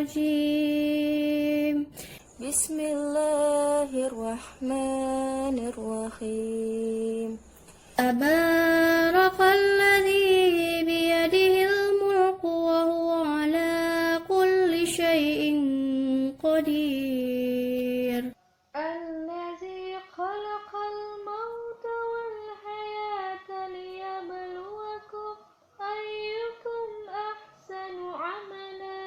الرجيم بسم الله الرحمن الرحيم تبارك الذي بيده الملك وهو على كل شيء قدير الذي خلق الموت والحياة ليبلوكم أيكم أحسن عملا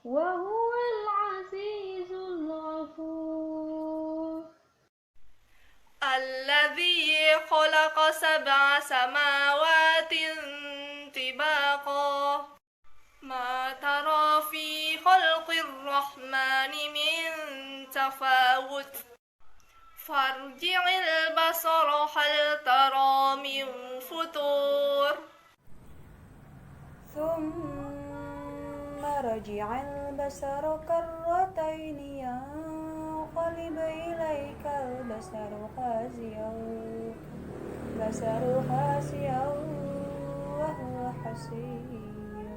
وهو العزيز الغفور الذي خلق 7 سماوات طباقا ما ترى في خلق الرحمن من تفاوت فارجع البصر هل ترى من فطور ثم رجع البصر كرتين ينقلب إليك البصر خاسئا وهو حسير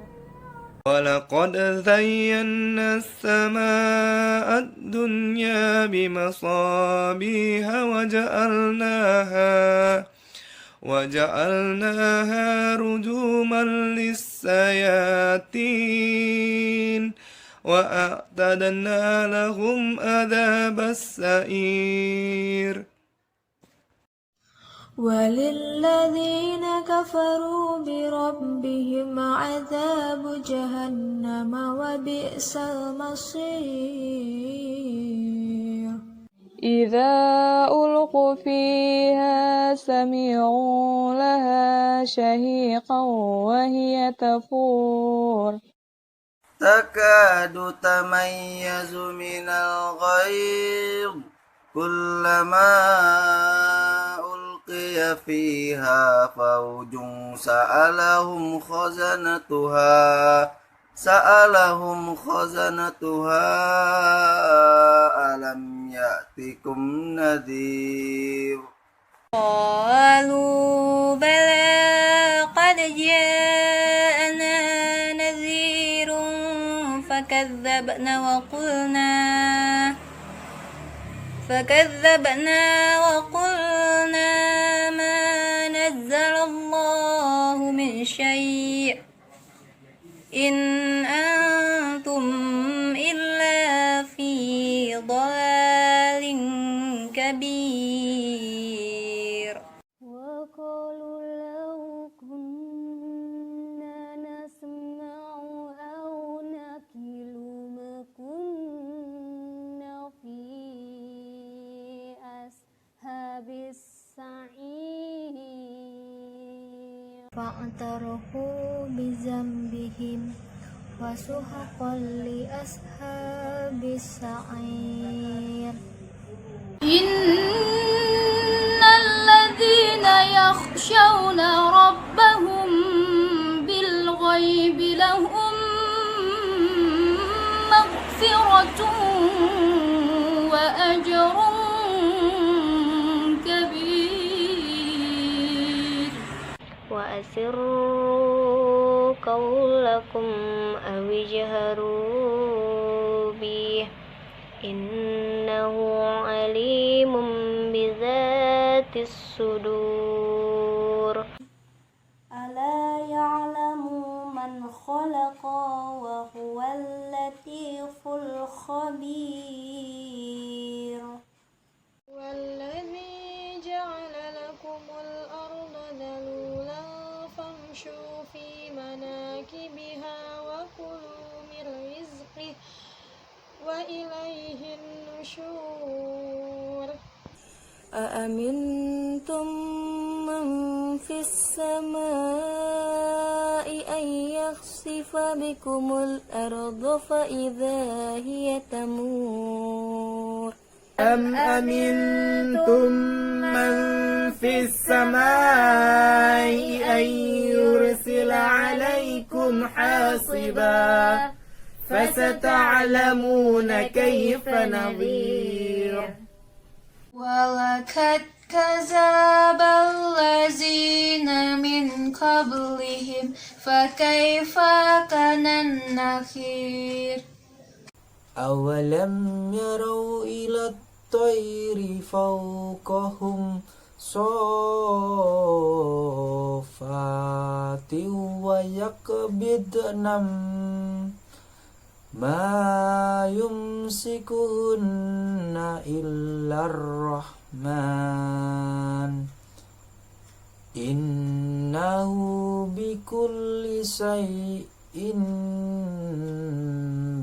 ولقد زينا السماء الدنيا بمصابيح وجعلناها رجوما للشياطين وأعتدنا لهم عذاب السعير وللذين كفروا بربهم عذاب جهنم وبئس المصير إذا ألقوا فيها سمعوا لها شهيقا وهي تفور تكاد تميز من الغيظ كلما ألقي فيها فوج سألهم خزنتها ألم يأتكم نذير قالوا بلى قد جاءنا نذير فكذبنا وقلنا ما نزل الله من شيء إن أنتم إلا في ضلال كبير وقالوا لو كنا نسمع أو نعقل ما كنا في أصحاب السعير فاعترفوا بذنبهم وسحقا لأصحاب السعير إن الذين يخشون ربهم بالغيب لهم مغفرة وأجر كبير وأسروا قولكم أو اجهروا به إنه عليم بذات الصدور ألا يعلم من خلق وهو اللطيف الخبير والذي جعل لكم الأرض ذلولا فامشوا في مناكبها وكلوا من رزقه وإليه النشور أأمنتم من في السماء أن يخسف بكم الأرض فإذا هي تمور أم أمنتم من في السماء أن يرسل عليكم حاصبا فستعلمون كيف نظير ولقد كذب الذين من قبلهم فكيف كان النكير أولم يروا إلى الطير فوقهم صافات ويقبضن ما يمسكهن إلا الرحمن إنه بكل شيء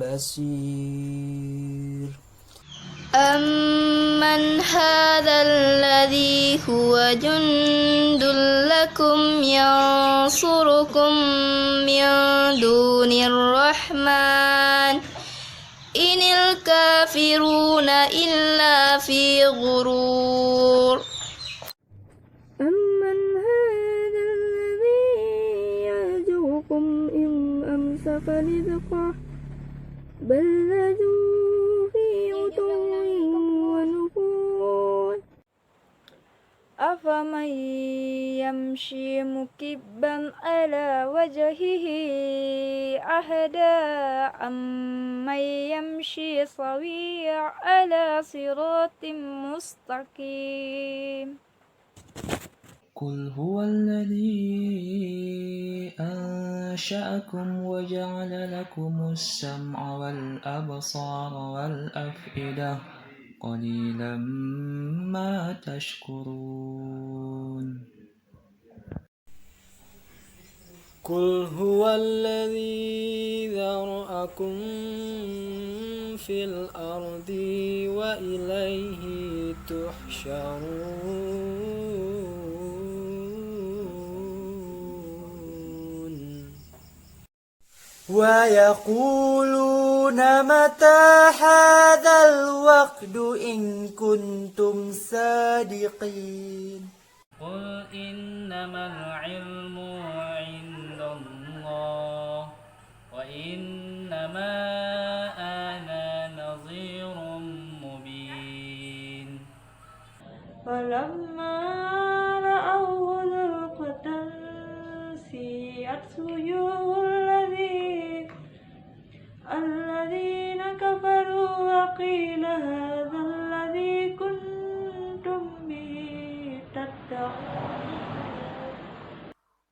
بصير أمن هذا الذي هو جند لكم ينصركم من دون الرحمن إن الكافرون إلا في غرور أمن هذا الذي يرزقكم إن أمسك رزقه بل لجوا في عتو ونفور أفمن يمشي مكبا على وجهه أهدى أمن يمشي سويا على صراط مستقيم قل هو الذي أنشأكم وجعل لكم السمع والأبصار والأفئدة قليلا ما تشكرون قل هو الذي ذرأكم في الأرض وإليه تحشرون ويقولون متى هذا الوعد إن كنتم صادقين قل إنما العلم عند الله وإنما أنا نذير مبين فلما رأوه زلفة سيئت وجوه الذين كفروا وقيل هذا الذي كنتم به تدعون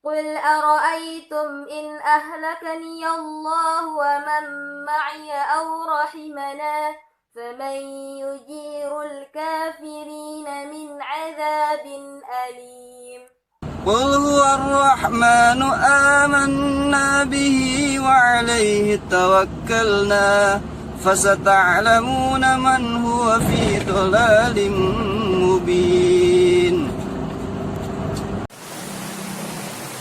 قل أرأيتم إن أهلكني الله ومن معي أو رحمنا فمن يجير الكافرين من عذاب أليم قل هو الرحمن آمنا به وعليه توكلنا فستعلمون من هو في ضلال مبين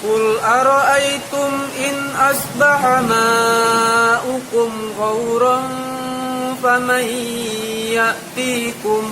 قل أرأيتم إن أصبح ماؤكم غورا فمن يأتيكم